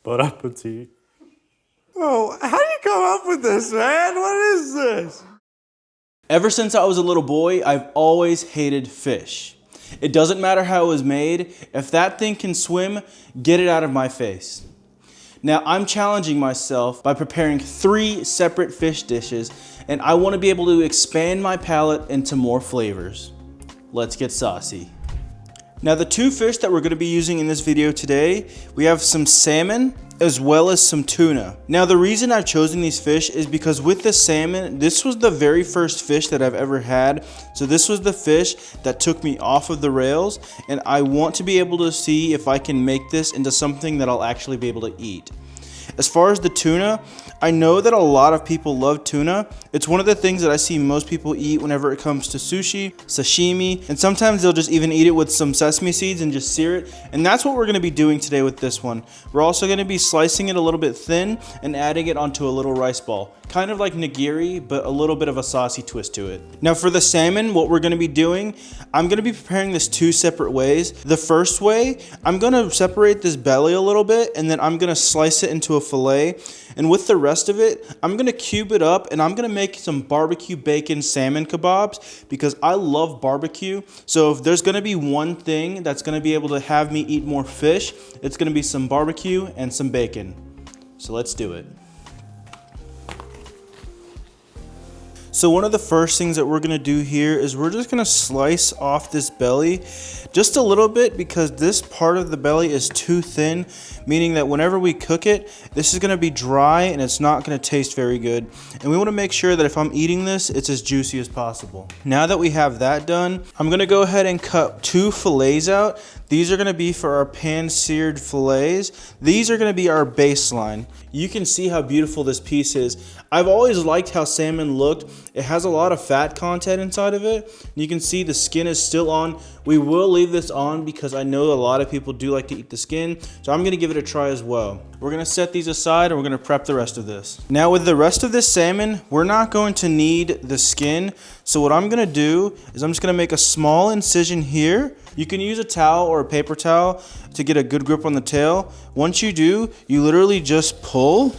Bon appetit. Oh, how do you come up with this, man? What is this? Ever since I was a little boy, I've always hated fish. It doesn't matter how it was made. If that thing can swim, get it out of my face. Now I'm challenging myself by preparing 3 separate fish dishes, and I want to be able to expand my palate into more flavors. Let's get saucy. Now the 2 fish that we're going to be using in this video today, we have some salmon as well as some tuna. Now the reason I've chosen these fish is because with the salmon, this was the very first fish that I've ever had. So this was the fish that took me off of the rails, and I want to be able to see if I can make this into something that I'll actually be able to eat. As far as the tuna, I know that a lot of people love tuna. It's one of the things that I see most people eat whenever it comes to sushi, sashimi, and sometimes they'll just even eat it with some sesame seeds and just sear it. And that's what we're gonna be doing today with this one. We're also gonna be slicing it a little bit thin and adding it onto a little rice ball. Kind of like nigiri, but a little bit of a saucy twist to it. Now for the salmon, what we're gonna be doing, I'm gonna be preparing this 2 separate ways. The first way, I'm gonna separate this belly a little bit, and then I'm gonna slice it into a fillet. And with the rest of it, I'm gonna cube it up, and I'm gonna make some barbecue bacon salmon kebabs because I love barbecue. So if there's gonna be one thing that's gonna be able to have me eat more fish, it's gonna be some barbecue and some bacon. So let's do it. So one of the first things that we're gonna do here is we're just gonna slice off this belly just a little bit because this part of the belly is too thin, meaning that whenever we cook it, this is gonna be dry and it's not gonna taste very good. And we wanna make sure that if I'm eating this, it's as juicy as possible. Now that we have that done, I'm gonna go ahead and cut 2 fillets out. These are gonna be for our pan-seared fillets. These are gonna be our baseline. You can see how beautiful this piece is. I've always liked how salmon looked. It has a lot of fat content inside of it. You can see the skin is still on. We will leave this on because I know a lot of people do like to eat the skin, so I'm gonna give it a try as well. We're gonna set these aside and we're gonna prep the rest of this. Now with the rest of this salmon, we're not going to need the skin. So what I'm gonna do is I'm just gonna make a small incision here. You can use a towel or a paper towel to get a good grip on the tail. Once you do, you literally just pull,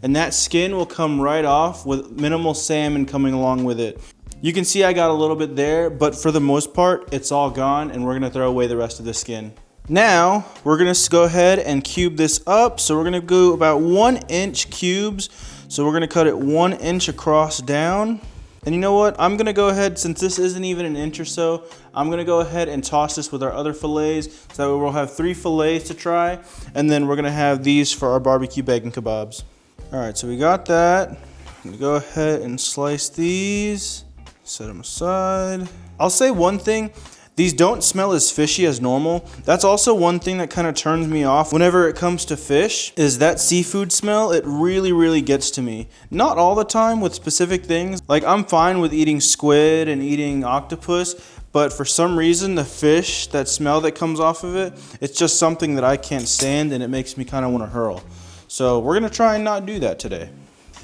and that skin will come right off with minimal salmon coming along with it. You can see I got a little bit there, but for the most part, it's all gone, and we're gonna throw away the rest of the skin. Now, we're gonna go ahead and cube this up. So we're gonna go about 1-inch cubes. So we're gonna cut it 1 inch across down. And you know what? I'm gonna go ahead, since this isn't even an inch or so, I'm gonna go ahead and toss this with our other fillets. So that we'll have 3 fillets to try. And then we're gonna have these for our barbecue bacon kebabs. All right, so we got that. I'm gonna go ahead and slice these, set them aside. I'll say one thing, these don't smell as fishy as normal. That's also one thing that kind of turns me off whenever it comes to fish, is that seafood smell. It really gets to me. Not all the time with specific things. Like I'm fine with eating squid and eating octopus, but for some reason the fish, that smell that comes off of it, it's just something that I can't stand, and it makes me kind of want to hurl. So we're gonna try and not do that today.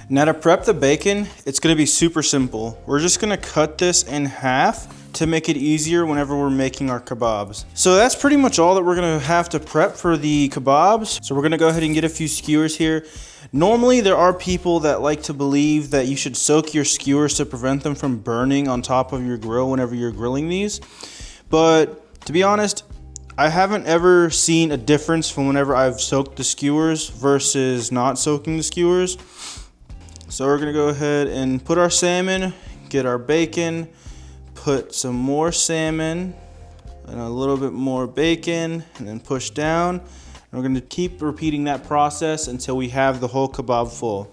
Now to prep the bacon, it's gonna be super simple. We're just gonna cut this in half to make it easier whenever we're making our kebabs. So that's pretty much all that we're gonna have to prep for the kebabs. So we're gonna go ahead and get a few skewers here. Normally there are people that like to believe that you should soak your skewers to prevent them from burning on top of your grill whenever you're grilling these. But to be honest, I haven't ever seen a difference from whenever I've soaked the skewers versus not soaking the skewers. So we're gonna go ahead and put our salmon, get our bacon, put some more salmon and a little bit more bacon, and then push down. And we're gonna keep repeating that process until we have the whole kebab full.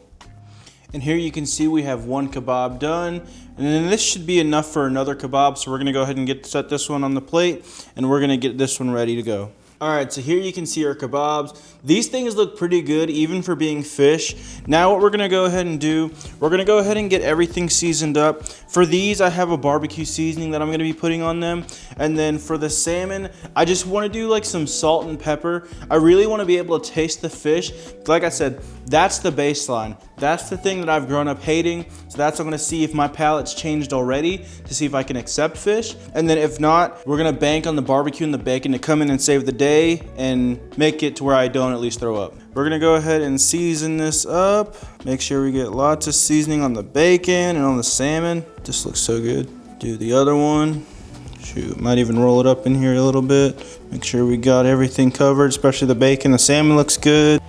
And here you can see we have 1 kebab done, and then this should be enough for another kebab. So we're gonna go ahead and set this one on the plate, and we're gonna get this one ready to go. All right, so here you can see our kebabs. These things look pretty good, even for being fish. Now what we're gonna go ahead and do, we're gonna go ahead and get everything seasoned up. For these, I have a barbecue seasoning that I'm gonna be putting on them. And then for the salmon, I just wanna do like some salt and pepper. I really wanna be able to taste the fish. Like I said, that's the baseline. That's the thing that I've grown up hating. So that's what I'm gonna see if my palate's changed already, to see if I can accept fish. And then if not, we're gonna bank on the barbecue and the bacon to come in and save the day. stay and make it to where I don't at least throw up. We're gonna go ahead and season this up. Make sure we get lots of seasoning on the bacon and on the salmon. This looks so good. Do the other one. Shoot, might even roll it up in here a little bit. Make sure we got everything covered, especially the bacon. The salmon looks good.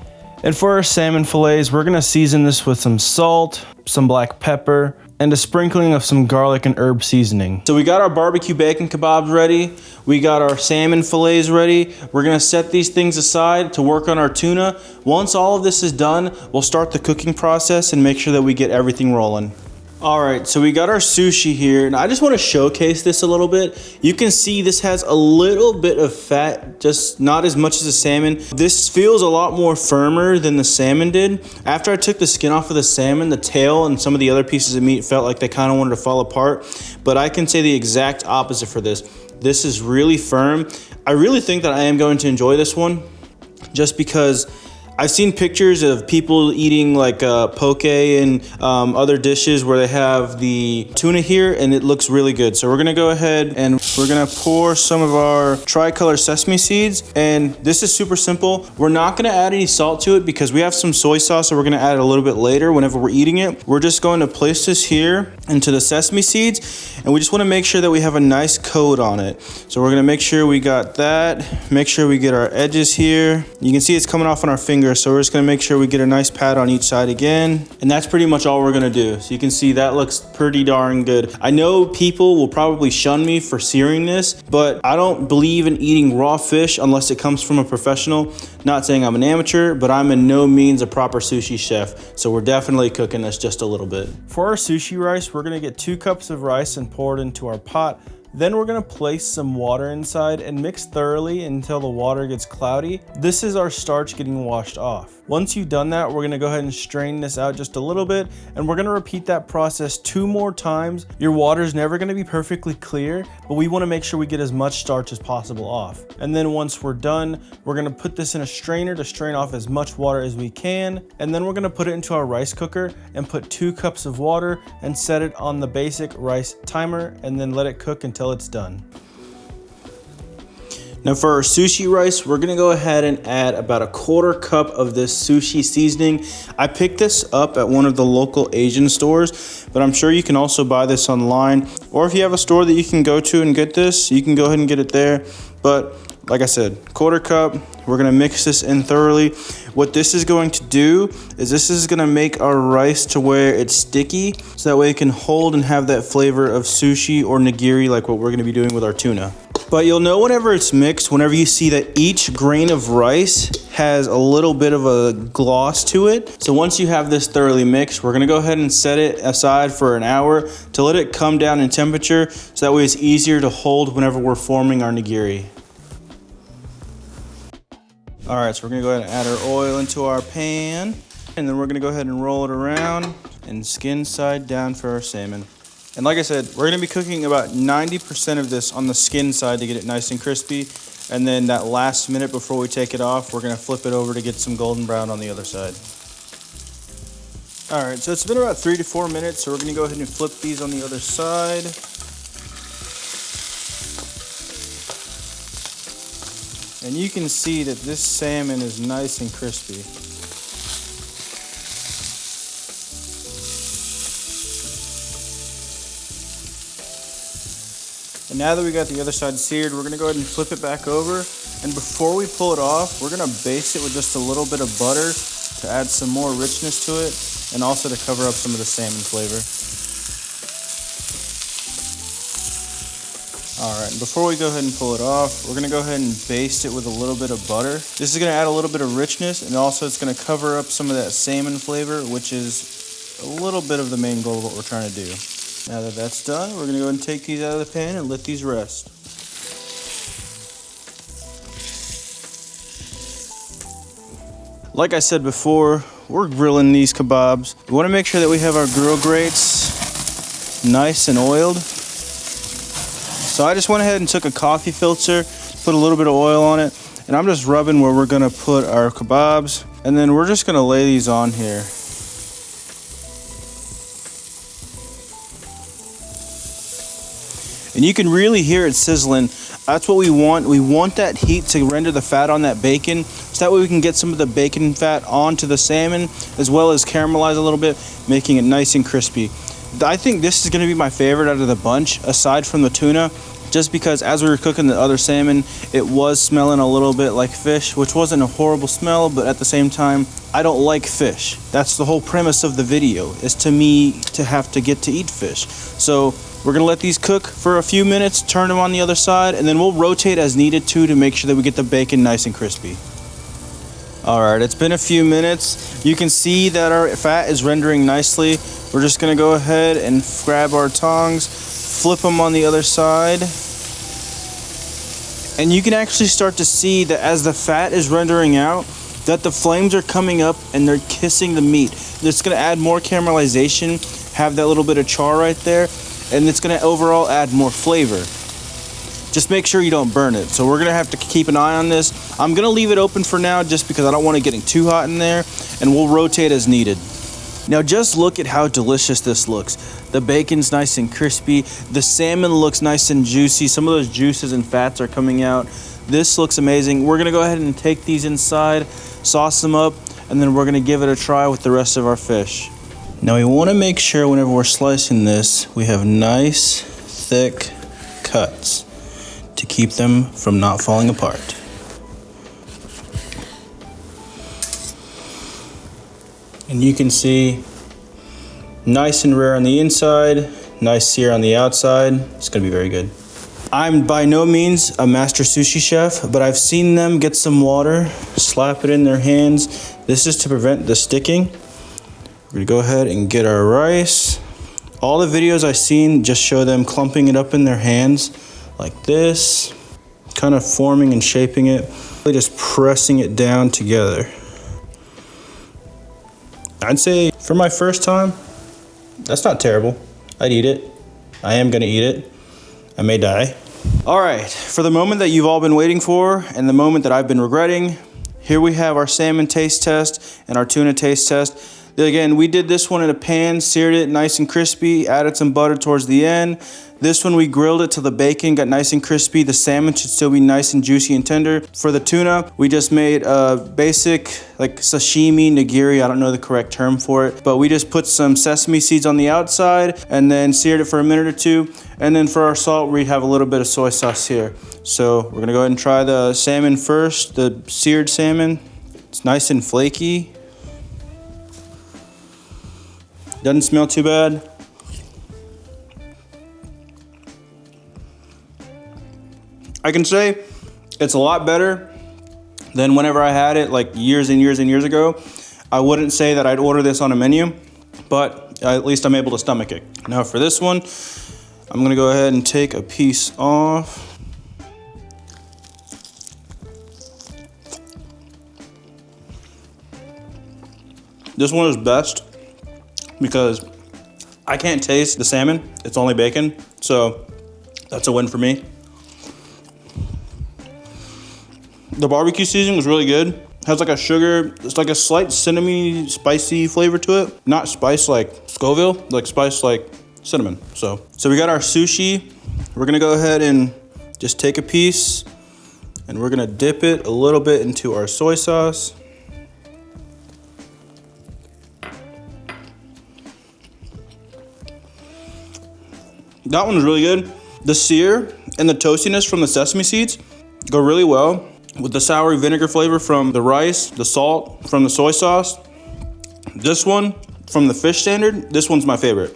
And for our salmon fillets, we're gonna season this with some salt, some black pepper, and a sprinkling of some garlic and herb seasoning. So we got our barbecue bacon kebabs ready. We got our salmon fillets ready. We're gonna set these things aside to work on our tuna. Once all of this is done, we'll start the cooking process and make sure that we get everything rolling. All right, so we got our sushi here, and I just want to showcase this a little bit. You can see this has a little bit of fat, just not as much as the salmon. This feels a lot more firmer than the salmon did. After I took the skin off of the salmon, the tail and some of the other pieces of meat felt like they kind of wanted to fall apart, but I can say the exact opposite for this. This is really firm. I really think that I am going to enjoy this one, just because I've seen pictures of people eating like poke and other dishes where they have the tuna here, and it looks really good. So we're gonna go ahead and we're gonna pour some of our tricolor sesame seeds, and this is super simple. We're not gonna add any salt to it because we have some soy sauce, so we're gonna add it a little bit later whenever we're eating it. We're just going to place this here into the sesame seeds, and we just wanna make sure that we have a nice coat on it. So we're gonna make sure we got that, make sure we get our edges here. You can see it's coming off on our finger. So we're just gonna make sure we get a nice pat on each side again. And that's pretty much all we're gonna do. So you can see that looks pretty darn good. I know people will probably shun me for searing this, but I don't believe in eating raw fish unless it comes from a professional. Not saying I'm an amateur, but I'm in no means a proper sushi chef. So we're definitely cooking this just a little bit. For our sushi rice, we're gonna get 2 cups of rice and pour it into our pot. Then we're gonna place some water inside and mix thoroughly until the water gets cloudy. This is our starch getting washed off. Once you've done that, we're gonna go ahead and strain this out just a little bit, and we're gonna repeat that process 2 more times. Your water is never gonna be perfectly clear, but we wanna make sure we get as much starch as possible off. And then once we're done, we're gonna put this in a strainer to strain off as much water as we can. And then we're gonna put it into our rice cooker and put 2 cups of water and set it on the basic rice timer, and then let it cook until it's done. Now for our sushi rice, we're gonna go ahead and add about a 1/4 cup of this sushi seasoning. I picked this up at one of the local Asian stores, but I'm sure you can also buy this online. Or if you have a store that you can go to and get this, you can go ahead and get it there. But like I said, 1/4 cup, we're gonna mix this in thoroughly. What this is going to do is this is gonna make our rice to where it's sticky, so that way it can hold and have that flavor of sushi or nigiri like what we're gonna be doing with our tuna. But you'll know whenever it's mixed, whenever you see that each grain of rice has a little bit of a gloss to it. So once you have this thoroughly mixed, we're gonna go ahead and set it aside for an hour to let it come down in temperature, so that way it's easier to hold whenever we're forming our nigiri. All right, so we're gonna go ahead and add our oil into our pan, and then we're gonna go ahead and roll it around and skin side down for our salmon. And like I said, we're gonna be cooking about 90% of this on the skin side to get it nice and crispy. And then that last minute before we take it off, we're gonna flip it over to get some golden brown on the other side. All right, so it's been about 3 to 4 minutes, so we're gonna go ahead and flip these on the other side. And you can see that this salmon is nice and crispy. And now that we got the other side seared, we're gonna go ahead and flip it back over. And before we pull it off, we're gonna baste it with just a little bit of butter to add some more richness to it, and also to cover up some of the salmon flavor. All right, and before we go ahead and pull it off, we're gonna go ahead and baste it with a little bit of butter. This is gonna add a little bit of richness, and also it's gonna cover up some of that salmon flavor, which is a little bit of the main goal of what we're trying to do. Now that that's done, we're gonna go ahead and take these out of the pan and let these rest. Like I said before, we're grilling these kebabs. We wanna make sure that we have our grill grates nice and oiled. So I just went ahead and took a coffee filter, put a little bit of oil on it, and I'm just rubbing where we're gonna put our kebabs, and then we're just gonna lay these on here. And you can really hear it sizzling. That's what we want. We want that heat to render the fat on that bacon, so that way we can get some of the bacon fat onto the salmon, as well as caramelize a little bit, making it nice and crispy. I think this is gonna be my favorite out of the bunch, aside from the tuna, just because as we were cooking the other salmon, it was smelling a little bit like fish, which wasn't a horrible smell, but at the same time, I don't like fish. That's the whole premise of the video, is to me to have to get to eat fish. So we're gonna let these cook for a few minutes, turn them on the other side, and then we'll rotate as needed to make sure that we get the bacon nice and crispy. All right, it's been a few minutes. You can see that our fat is rendering nicely. We're just gonna go ahead and grab our tongs, flip them on the other side. And you can actually start to see that as the fat is rendering out, that the flames are coming up and they're kissing the meat. It's gonna add more caramelization, have that little bit of char right there, and it's gonna overall add more flavor. Just make sure you don't burn it. So we're gonna have to keep an eye on this. I'm gonna leave it open for now just because I don't want it getting too hot in there, and we'll rotate as needed. Now just look at how delicious this looks. The bacon's nice and crispy. The salmon looks nice and juicy. Some of those juices and fats are coming out. This looks amazing. We're gonna go ahead and take these inside, sauce them up, and then we're gonna give it a try with the rest of our fish. Now we wanna make sure whenever we're slicing this, we have nice, thick cuts to keep them from not falling apart. And you can see nice and rare on the inside, nice sear on the outside. It's gonna be very good. I'm by no means a master sushi chef, but I've seen them get some water, slap it in their hands. This is to prevent the sticking. We're gonna go ahead and get our rice. All the videos I've seen just show them clumping it up in their hands like this, kind of forming and shaping it, really just pressing it down together. I'd say for my first time, that's not terrible. I'd eat it. I am gonna eat it. I may die. All right, for the moment that you've all been waiting for and the moment that I've been regretting, here we have our salmon taste test and our tuna taste test. Again, we did this one in a pan, seared it nice and crispy, added some butter towards the end. This one we grilled it till the bacon got nice and crispy. The salmon should still be nice and juicy and tender. For the tuna, we just made a basic like sashimi nigiri. I don't know the correct term for it, but we just put some sesame seeds on the outside and then seared it for a minute or two. And then for our salt, we have a little bit of soy sauce here. So we're gonna go ahead and try the salmon first, the seared salmon. It's nice and flaky. Doesn't smell too bad. I can say it's a lot better than whenever I had it like years and years and years ago. I wouldn't say that I'd order this on a menu, but at least I'm able to stomach it. Now for this one, I'm gonna go ahead and take a piece off. This one is best because I can't taste the salmon. It's only bacon, so that's a win for me. The barbecue seasoning was really good. Has like a sugar, it's like a slight cinnamon spicy flavor to it. Not spice like Scoville, like spice like cinnamon. So we got our sushi. We're gonna go ahead and just take a piece and we're gonna dip it a little bit into our soy sauce. That one's really good. The sear and the toastiness from the sesame seeds go really well with the sour vinegar flavor from the rice, the salt from the soy sauce. This one, from the fish standard, this one's my favorite.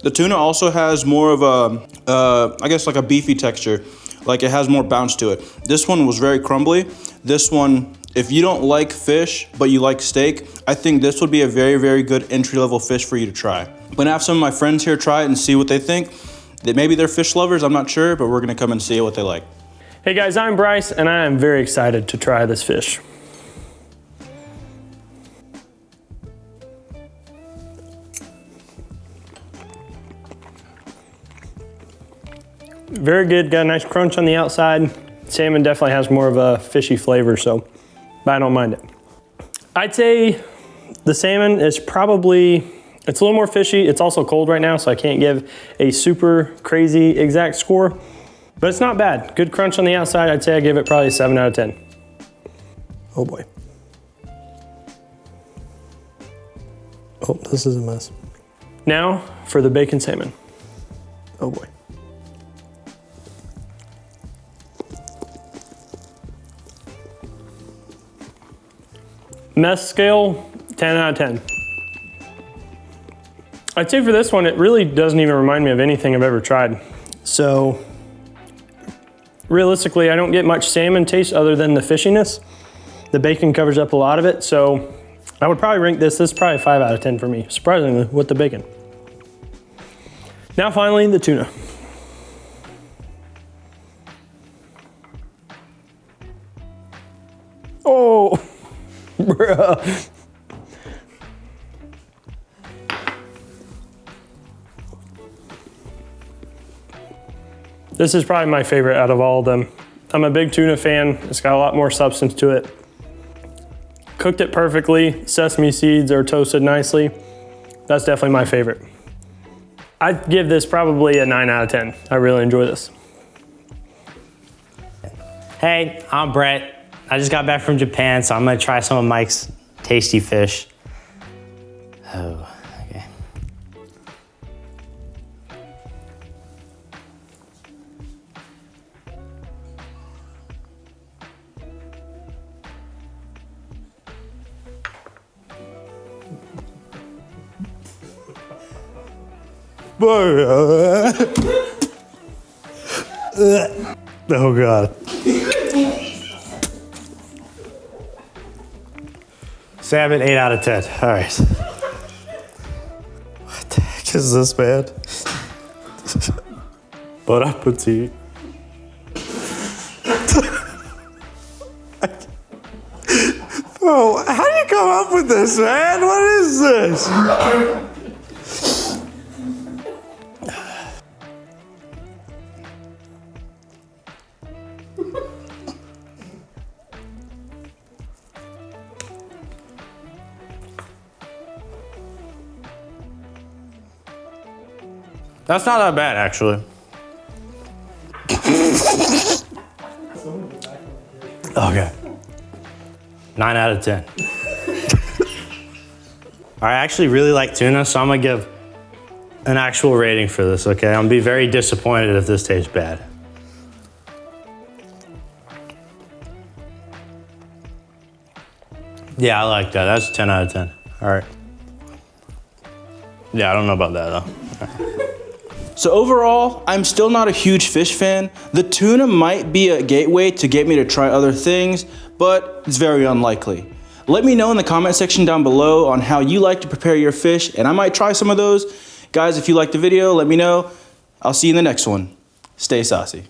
The tuna also has more of a, I guess like a beefy texture. Like it has more bounce to it. This one was very crumbly. This one, if you don't like fish, but you like steak, I think this would be a very, very good entry-level fish for you to try. I'm gonna have some of my friends here try it and see what they think. Maybe they're fish lovers, I'm not sure, but we're gonna come and see what they like. Hey guys, I'm Bryce, and I am very excited to try this fish. Very good, got a nice crunch on the outside. Salmon definitely has more of a fishy flavor, but I don't mind it. I'd say the salmon is probably It's a little more fishy. It's also cold right now, so I can't give a super crazy exact score, but it's not bad. Good crunch on the outside. I'd say I give it probably a 7 out of 10. Oh boy. Oh, this is a mess. Now for the bacon salmon. Oh boy. Mess scale, 10 out of 10. I'd say for this one, it really doesn't even remind me of anything I've ever tried. So realistically, I don't get much salmon taste other than the fishiness. The bacon covers up a lot of it, so I would probably rank this is probably 5 out of 10 for me, surprisingly, with the bacon. Now finally, the tuna. Oh, bruh. This is probably my favorite out of all of them. I'm a big tuna fan. It's got a lot more substance to it. Cooked it perfectly. Sesame seeds are toasted nicely. That's definitely my favorite. I'd give this probably a 9 out of 10. I really enjoy this. Hey, I'm Brett. I just got back from Japan, so I'm gonna try some of Mike's tasty fish. Oh, okay. Oh God. 7, 8 out of 10. All right. What the heck is this, man? Bon appetit. Bro, how do you come up with this, man? What is this? That's not that bad, actually. Okay. 9 out of 10. I actually really like tuna, so I'm gonna give an actual rating for this, okay? I'm gonna be very disappointed if this tastes bad. Yeah, I like that. That's 10 out of 10. All right. Yeah, I don't know about that though. So overall, I'm still not a huge fish fan. The tuna might be a gateway to get me to try other things, but it's very unlikely. Let me know in the comment section down below on how you like to prepare your fish, and I might try some of those. Guys, if you liked the video, let me know. I'll see you in the next one. Stay saucy.